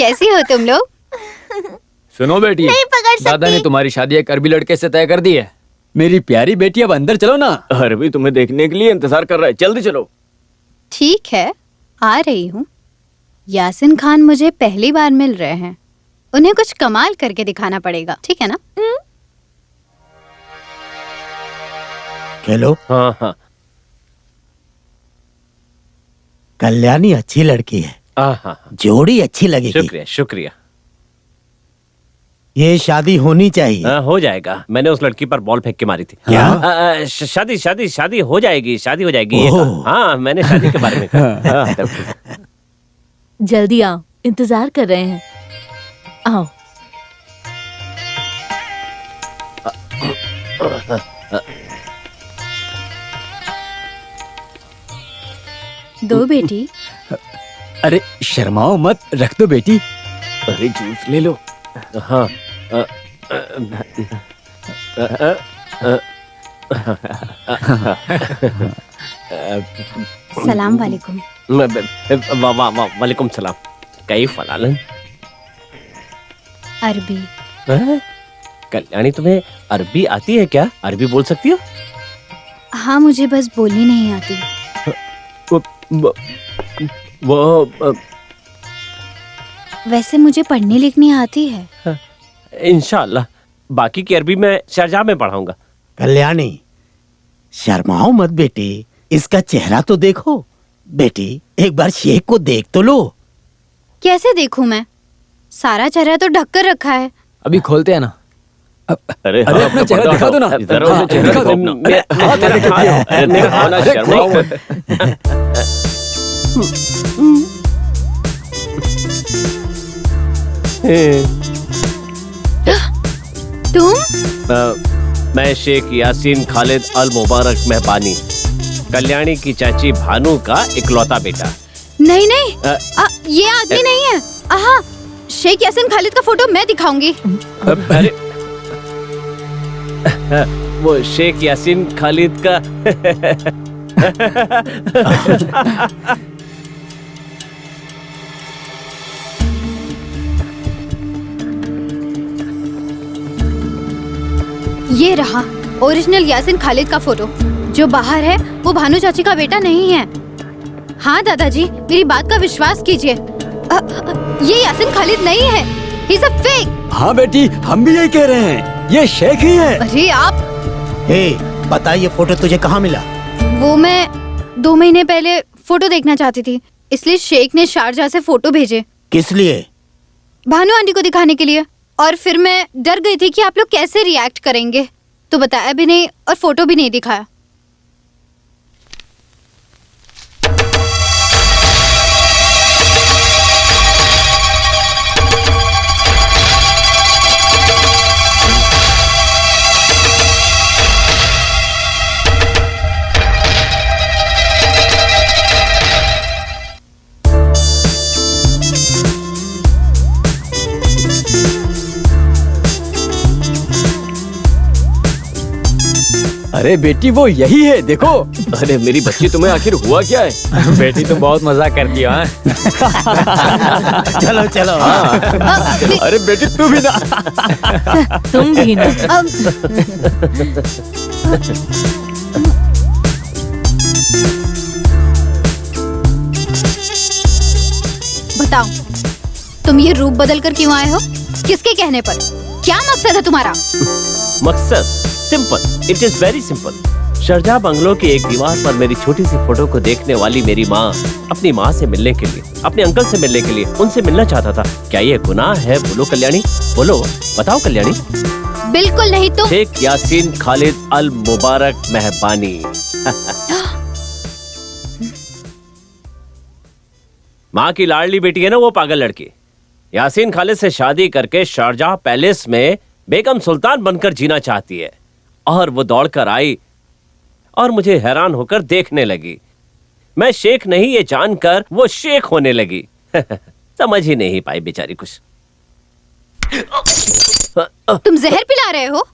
कैसी हो तुम लोग? सुनो बेटी, नहीं पकड़ सकती। दादा ने तुम्हारी शादी एक अरबी लड़के से तय कर दी है। मेरी प्यारी बेटी, अब अंदर चलो ना। अरबी तुम्हें देखने के लिए इंतजार कर रहा है, जल्दी चलो। ठीक है, आ रही हूँ। यासिन खान मुझे पहली बार मिल रहे हैं, उन्हें कुछ कमाल करके दिखाना पड़ेगा, ठीक है ना? खेलो। हाँ हाँ। कल्याणी अच्छी लड़की है, हाँ, जोड़ी अच्छी लगेगी। शुक्रिया शुक्रिया। ये शादी होनी चाहिए। हो जाएगा, मैंने उस लड़की पर बॉल फेंक के मारी थी। क्या? शादी शादी शादी हो जाएगी, शादी हो जाएगी। ये हाँ, मैंने शादी के बारे में कहा। जल्दी आओ, इंतजार कर रहे हैं। आओ। दो बेटी। अरे शर्माओ मत, रख दो बेटी। अरे जूस ले लो। हाँ। सलाम वालेकुम। वालेकुम सलाम। कई फलालन। अरबी। कल्याणी, तुम्हें अरबी आती है क्या? अरबी बोल सकती हो? हाँ, मुझे बस बोलनी नहीं आती। वो वैसे मुझे पढ़ने लिखनी आती है। इंशाअल्लाह। बाकी की अरबी मैं शारजाह में पढ़ाऊंगा। कल्याणी, शर्माओ मत बेटी, इसका चेहरा तो देखो। बेटी, एक बार शेख को देख तो लो। कैसे देखूं मैं? सारा चेहरा तो ढक कर रखा है। अभी खोलते हैं ना। अरे अरे अपना चेहरा दिखा दो ना। जरा उसे चेहरा दिखा दो अपना। अरे देखो ना, शर्माओ। तुम? मैं शेख यासीन खालिद अल मुबारक मेहबानी, कल्याणी की चाची भानु का इकलौता बेटा। नहीं नहीं, ये आदमी नहीं है। आहा, शेख यासीन खालिद का फोटो मैं दिखाऊंगी। अरे वो शेख यासीन खालिद का। ये रहा ओरिजिनल यासीन खालिद का फोटो। जो बाहर है वो भानु चाची का बेटा नहीं है। हाँ दादाजी, मेरी बात का विश्वास कीजिए। ये यासीन खालिद नहीं है, ही इज अ फेक। हाँ बेटी, हम भी यही कह रहे हैं, ये शेख ही है। अरे आप। हे, बता ये फोटो तुझे कहाँ मिला? वो मैं 2 महीने पहले फोटो देखना चाहती थी, इसलिए शेख ने शारजाह से फोटो भेजे। किस लिए? भानु आंटी को दिखाने के लिए। और फिर मैं डर गई थी कि आप लोग कैसे रिएक्ट करेंगे, तो बताया भी नहीं और फोटो भी नहीं दिखाया। अरे बेटी, वो यही है, देखो। अरे मेरी बच्ची, तुम्हें आखिर हुआ क्या है? बेटी तुम बहुत मजाक करती हो। चलो चलो। अरे बेटी तू भी ना। तुम भी ना। बताओ, तुम ये रूप बदल कर क्यों आए हो? किसके कहने पर? क्या मकसद है तुम्हारा? मकसद simple, it is very simple. Sharjah bungalow की एक दीवार पर मेरी छोटी सी फोटो को देखने वाली मेरी माँ अपनी माँ से मिलने के लिए, अपने अंकल से मिलने के लिए उनसे मिलना चाहता था। क्या ये गुनाह है? बोलो कल्याणी, बोलो, बताओ कल्याणी। बिल्कुल नहीं। तुम शेख यासीन खालिद अल मुबारक मेहबानी। माँ की लाडली बेटी है ना वो पागल लड़की, यासीन खालिद से शादी करके शारजाह पैलेस में बेगम सुल्तान बनकर जीना चाहती है। और वो दौड़कर आई और मुझे हैरान होकर देखने लगी। मैं शेख नहीं ये जानकर वो शेख होने लगी। समझ ही नहीं पाई बेचारी कुछ। तुम जहर पिला रहे हो?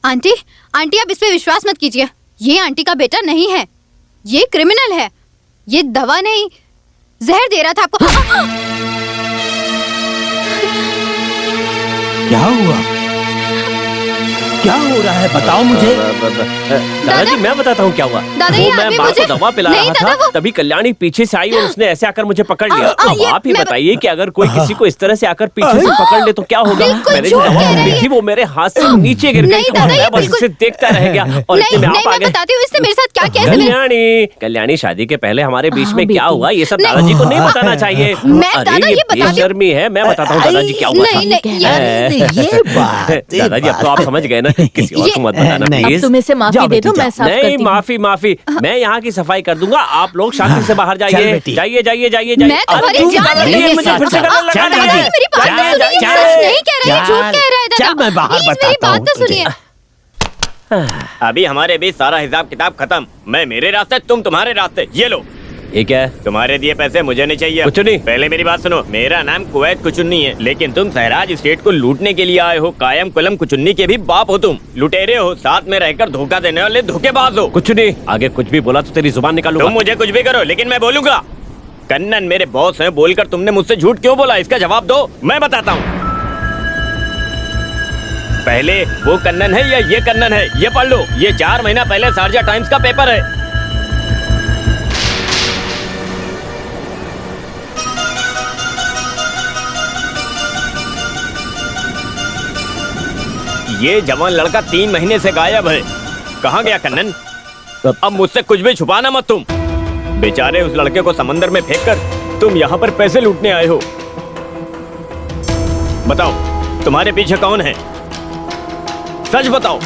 आंटी, आंटी आप इस पे विश्वास मत कीजिए। ये आंटी का बेटा नहीं है, ये क्रिमिनल है। ये दवा नहीं, जहर दे रहा था आपको। क्या हुआ? क्या हो रहा है बताओ मुझे। दादाजी मैं बताता हूँ क्या हुआ। दादा, ये वो मैं अभी माँ को मुझे- दवा पिला नहीं, रहा दादा, था, वो- तभी कल्याणी पीछे से आई और उसने ऐसे आकर मुझे पकड़ लिया। अब ये आप ही मैं- बताइए कि अगर कोई किसी को इस तरह से आकर पीछे से पकड़ ले तो क्या होगा। बिल्कुल मैंने झूठ जो दवा कह रही पी है। थी वो मेरे हाथ से नीचे गिर गई नहीं, और दादा, ये मैं बस बिल्कुल- उसे देखता रह गया और नहीं इतने में नहीं, आप आ मैं गए। बताती हूँ इसने मेरे साथ क्या किया। कल्याणी शादी के पहले हमारे बीच हाँ, में क्या बेटी। हुआ ये सब नहीं। दादाजी को नहीं बताना चाहिए। मैं अरे दादा ये बताती हूँ। बेशर्मी है। मैं बताता हूँ दादाजी क्या हुआ था। नहीं नहीं, ये बात दादाजी अब तो आप समझ गए ना, किसी और को मत बताना नहीं। अब प्लीज। तुम इसे माफी जाओ दे दो, बेटी, मैं साफ करती नहीं हूँ। माफी मैं यहाँ की सफाई कर दूंगा। आप लोग शांति से बाहर चल जाइए बेटी। जाइए जाइए जाइए मैं जाइए। तुम्हारी अरे, जान दादाजी, लेने मुझे के फिर से साथ- गले लगा चल, रही दादा, है। मेरी बात तो सुनिए, चल, सच नहीं कह रहा है, चल, झूठ कह रहा है दादा। चल, मैं बाहर प्लीज, मेरी बताता बात हूँ तो तुझे। सुनिए। अभी हमारे बीच सारा हिसाब किताब खत्म। मैं मेरे रास्ते, तुम तुम्हारे रास्ते। ये लो, ये क्या है? तुम्हारे दिए पैसे मुझे नहीं चाहिए। कुछ नहीं। पहले मेरी बात सुनो। मेरा नाम कुवैत कुचुन्नी है, लेकिन तुम सहराज स्टेट को लूटने के लिए आए हो। कायम कुलम कुचुन्नी के भी बाप हो तुम। लुटेरे हो, साथ में रहकर धोखा देने वाले धोखेबाज हो। कुछ नहीं। आगे कुछ भी बोला तो तेरी जुबान निकालूंगा। तुम मुझे कुछ भी करो, लेकिन मैं बोलूंगा। कन्नन मेरे बॉस हैं, बोलकर तुमने मुझसे झूठ क्यों बोला? इसका जवाब दो, मैं बताता हूँ। पहले वो कन्नन है या ये कन्नन है, ये पढ़ लो। ये 4 महीना पहले शारजा टाइम्स का पेपर है। ये जवान लड़का 3 महीने से गायब है। कहाँ गया कन्नन? अब मुझसे कुछ भी छुपाना मत तुम। बेचारे उस लड़के को समंदर में फेंककर तुम यहाँ पर पैसे लूटने आए हो। बताओ, तुम्हारे पीछे कौन है? सच बताओ,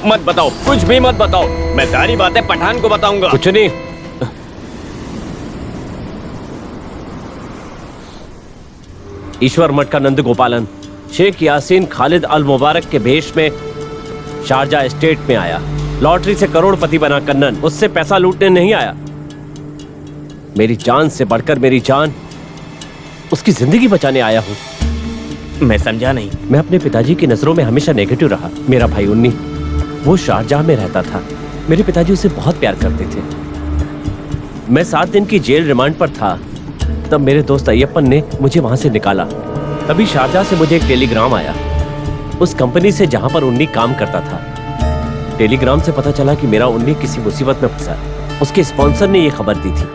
मत बताओ, कुछ भी मत बताओ। मैं सारी बातें पठान को बताऊंगा। कुछ नहीं। ईश्वर मठ का नंद गोपालन शेख यासीन खालिद अल मुबारक के भेष में शारजा स्टेट में आया। लॉटरी से करोड़पति बना कन्नन उससे पैसा लूटने नहीं आया। मेरी जान से बढ़कर मेरी जान, उसकी जिंदगी बचाने आया हूं। मैं समझा नहीं। मैं अपने पिताजी की नजरों में हमेशा नेगेटिव रहा। मेरा भाई उन्नी, वो शारजाह में रहता था। मेरे पिताजी उसे बहुत प्यार करते थे। मैं 7 दिन की जेल रिमांड पर था, तब मेरे दोस्त अय्यप्पन ने मुझे वहां से निकाला। तभी शारजाह से मुझे एक टेलीग्राम आया, उस कंपनी से जहां पर उन्नी काम करता था। टेलीग्राम से पता चला कि मेरा उन्नी किसी मुसीबत में फंसा। उसके स्पॉन्सर ने यह खबर दी थी।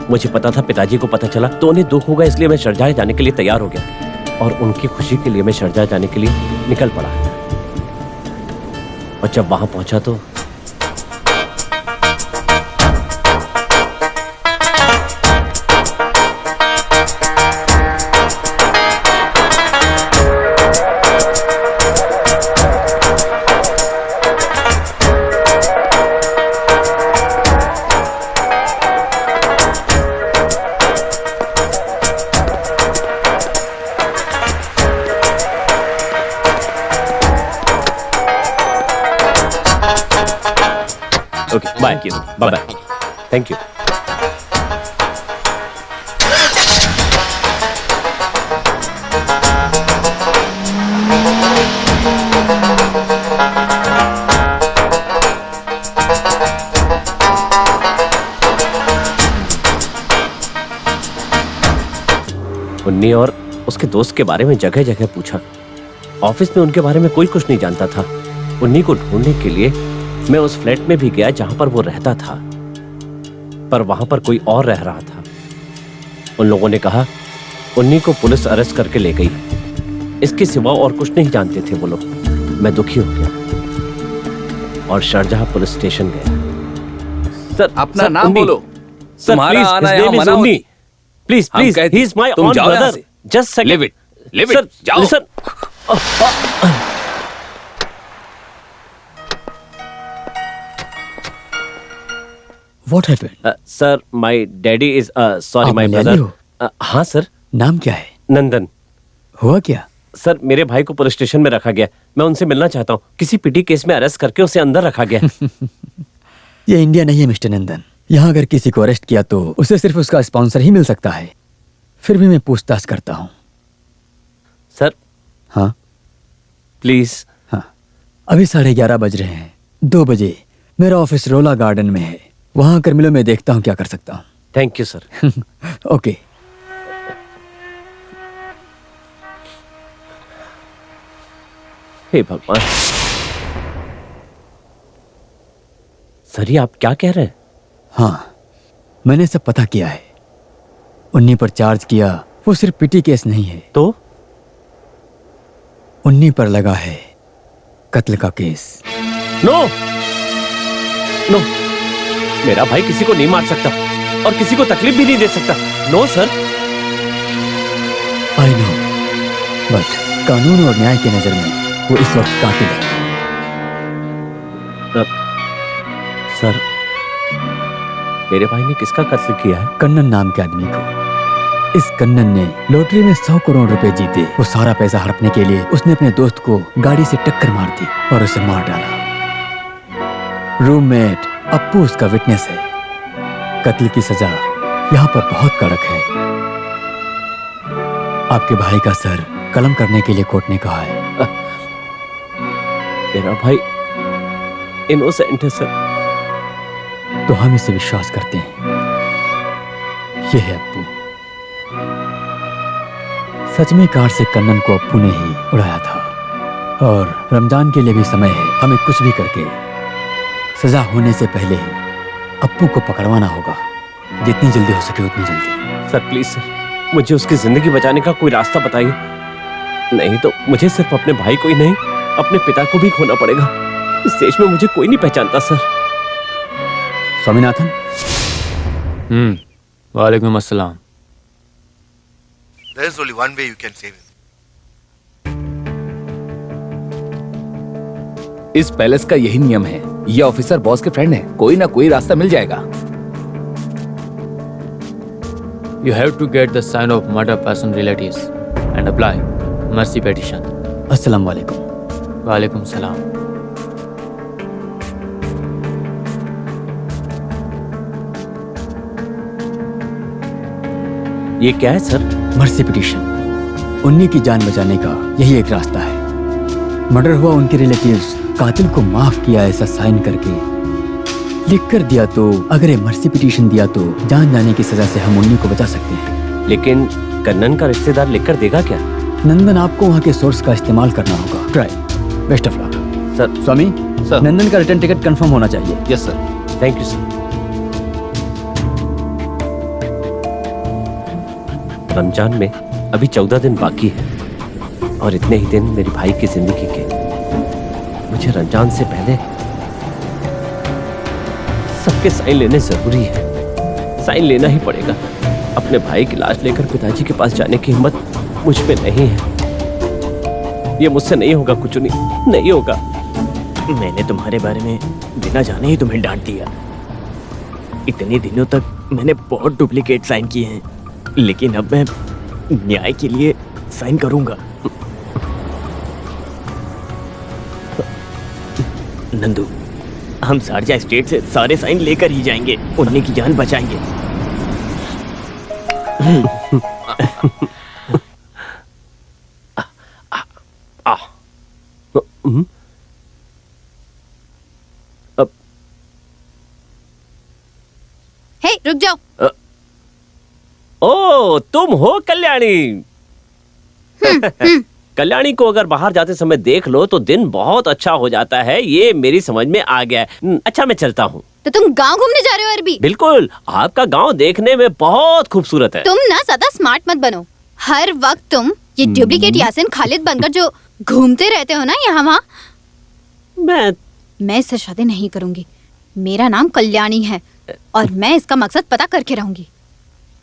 मुझे पता था पिताजी को पता चला तो उन्हें दुख होगा, इसलिए मैं शारजाह जाने के लिए तैयार हो गया और उनकी खुशी के लिए मैं शारजाह जाने के लिए निकल पड़ा। और जब वहां पहुंचा तो okay bye bye bye. Thank you. Unni और उसके दोस्त के बारे में जगह जगह पूछा। ऑफिस में उनके बारे में कोई कुछ नहीं जानता था। उन्नी को ढूंढने के लिए मैं उस फ्लैट में भी गया जहां पर वो रहता था, पर वहां पर कोई और रह रहा था। उन लोगों ने कहा उन्नी को पुलिस अरेस्ट करके ले गई। इसके सिवा और कुछ नहीं जानते थे वो लोग। मैं दुखी हो गया और शारजाह पुलिस स्टेशन गया। सर अपना नाम बोलो। सर तुम्हारा प्लीज, आना his यहाँ name is मना उन्नी। होती। प्लीज हम प्लीज, कहते- he is my तुम own जाओ यहाँ brother. से। Just second. Leave it, Sir, जाओ। listen. What happened? Sir, my daddy is sorry, आप my मलयाली brother. हो? हाँ सर, नाम क्या है? नंदन। हुआ क्या? सर मेरे भाई को पुलिस स्टेशन में रखा गया। मैं उनसे मिलना चाहता हूँ। किसी पिटी केस में अरेस्ट करके उसे अंदर रखा गया। ये इंडिया नहीं है मिस्टर नंदन। यहाँ अगर किसी को अरेस्ट किया तो उसे सिर्फ उसका स्पॉन्सर ही मिल सकता है। फिर भी मैं पूछताछ करता हूँ। सर हाँ प्लीज। हाँ, अभी 11:30 बज रहे हैं। 2 बजे मेरा ऑफिस रोला गार्डन में है, वहां आकर मिलो, मैं देखता हूँ क्या कर सकता हूँ। Thank you sir. ओके। हे भगवान, सर ये आप क्या कह रहे हैं? हाँ, मैंने सब पता किया है। उन्हीं पर चार्ज किया, वो सिर्फ पिटी केस नहीं है, तो उन्हीं पर लगा है कत्ल का केस। नो नो, मेरा भाई किसी को नहीं मार सकता और किसी को तकलीफ भी नहीं दे सकता। No sir. I know, but कानून और न्याय की नजर में वो इस वक्त कातिल है। सर, मेरे भाई ने किसका कत्ल किया है? कन्नन नाम के आदमी को। इस कन्नन ने लॉटरी में 100 करोड़ रुपए जीते। वो सारा पैसा हड़पने के लिए उसने अपने दोस्त को गाड़ी से टक्कर मार दी और उसे मार डाला। रूममेट अप्पू उसका विटनेस है। कत्ल की सजा यहाँ पर बहुत कड़क है। आपके भाई का सर कलम करने के लिए कोर्ट ने कहा है। मेरा भाई इनोसेंट है सर। तो हम इसे विश्वास करते हैं। ये है अप्पू। सच में कार से कन्नन को अप्पू ने ही उड़ाया था। और रमजान के लिए भी समय है। हमें कुछ भी करके सजा होने से पहले ही अप्पू को पकड़वाना होगा। जितनी जल्दी हो सके उतनी जल्दी। सर प्लीज सर, मुझे उसकी जिंदगी बचाने का कोई रास्ता बताइए। नहीं तो मुझे सिर्फ अपने भाई को ही नहीं, अपने पिता को भी खोना पड़ेगा। इस देश में मुझे कोई नहीं पहचानता सर। स्वामीनाथन। वालेकुम अस्सलाम। There is only one way you can save him. इस पैलेस का यही नियम है। ये ऑफिसर बॉस के फ्रेंड है, कोई ना कोई रास्ता मिल जाएगा। You have to get the sign of murder person relatives and apply mercy petition. अस्सलाम वालेकुम। वालेकुम सलाम। ये क्या है सर? Mercy petition. उन्हीं की जान बचाने का यही एक रास्ता है। मर्डर हुआ, उनके रिलेटिव्स कातिल को माफ किया ऐसा साइन करके लिख कर दिया, तो अगर ये मर्सी पिटीशन दिया तो जान जाने की सजा से हम उन्हीं को बचा सकते हैं। लेकिन कन्नन का रिश्तेदार लिखकर देगा क्या? नंदन, आपको वहाँ के सोर्स का इस्तेमाल करना होगा। Try. Best of luck. Sir. Swami sir. Nandan का रिटर्न टिकट कंफर्म होना चाहिए। Yes sir. Thank you sir. Ramzan में अभी 14 दिन बाकी है और इतने ही दिन मेरी भाई की जिंदगी के। मुझे रमजान से पहले सबके साइन लेने जरूरी है। साइन लेना ही पड़ेगा। अपने भाई की लाश लेकर पिताजी के पास जाने की हिम्मत मुझ में नहीं है। ये मुझसे नहीं होगा, कुछ नहीं होगा। मैंने तुम्हारे बारे में बिना जाने ही तुम्हें डांट दिया। इतने दिनों तक मैंने बहुत डुप्लीकेट साइन किए हैं, लेकिन अब मैं न्याय के लिए साइन करूंगा। नंदू, हम शारजा स्टेट से सारे साइन लेकर ही जाएंगे, उन्हीं की जान बचाएंगे। हे, रुक जाओ। ओ, तुम हो कल्याणी। कल्याणी को अगर बाहर जाते समय देख लो तो दिन बहुत अच्छा हो जाता है। ये मेरी समझ में आ गया है। अच्छा, मैं चलता हूँ। तो तुम गांव घूमने जा रहे हो अरबी? बिल्कुल, आपका गांव देखने में बहुत खूबसूरत है। तुम ना ज्यादा स्मार्ट मत बनो। हर वक्त तुम ये डुप्लीकेट यासिन खालिद बनकर जो घूमते रहते हो ना यहाँ वहाँ। मैं इससे शादी नहीं करूंगी। मेरा नाम कल्याणी है और मैं इसका मकसद पता करके रहूंगी।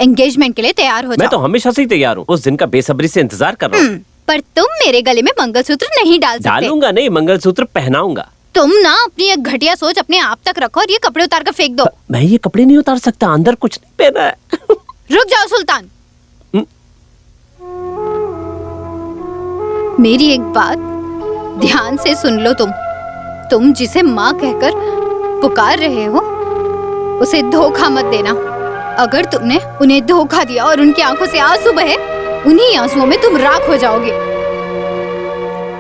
एंगेजमेंट के लिए तैयार हो जाओ। मैं तो हमेशा से ही तैयार हूँ। उस दिन का बेसब्री से इंतजार कर रहा हूँ। पर तुम मेरे गले में मंगलसूत्र नहीं डाल सकते। डालूंगा नहीं, मंगलसूत्र पहनाऊंगा। तुम ना अपनी एक घटिया सोच अपने आप तक रखो और ये कपड़े उतार कर फेंक दो। मैं ये कपड़े नहीं उतार सकता, अंदर कुछ नहीं पहना है। रुक जाओ सुल्तान। मेरी एक बात ध्यान से सुन लो। तुम जिसे माँ कहकर पुकार रहे हो उसे धोखा मत देना। अगर तुमने उन्हें धोखा दिया और उनकी आंखों से आंसू बहे, उन्हीं आंसुओं में तुम राख हो जाओगे।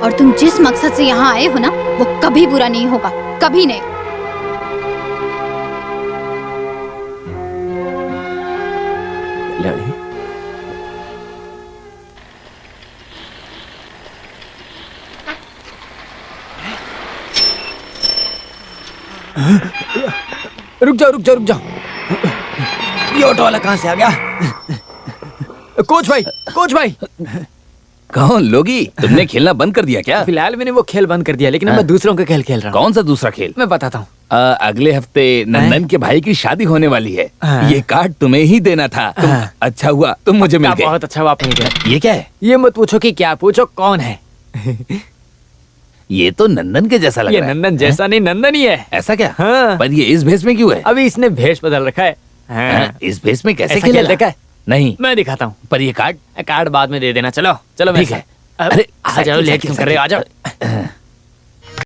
और तुम जिस मकसद से यहाँ आए हो ना, वो कभी बुरा नहीं होगा, कभी नहीं। रुक जाओ रुक जाओ रुक जाओ, ये ऑटो वाला कहाँ से आ गया? कोच भाई कौन लोगी? तुमने खेलना बंद कर दिया क्या? फिलहाल मैंने वो खेल बंद कर दिया, लेकिन अब मैं दूसरों का खेल खेल रहा हूँ। कौन सा दूसरा खेल? मैं बताता हूँ। अगले हफ्ते नंदन के भाई की शादी होने वाली है। हाँ। ये कार्ड तुम्हें ही देना था। अच्छा हुआ तुम मुझे मिल गए। बहुत अच्छा हुआ आप मिल गए। ये क्या है? ये मत पूछो कि क्या, पूछो कौन है। ये तो नंदन के जैसा लग ये रहा है। नंदन जैसा नहीं, नंदन ही है। ऐसा क्या? हाँ। पर ये इस भेष में क्यों है? अभी इसने भेष बदल रखा है। हाँ, इस भेष में कैसे ऐसा खेलेगा? खेल देखा है? नहीं, मैं दिखाता हूँ। पर ये कार्ड कार्ड बाद में दे देना। चलो चलो ठीक है। अरे आ जाओ, लेट क्यों कर रहे हो, आ जाओ।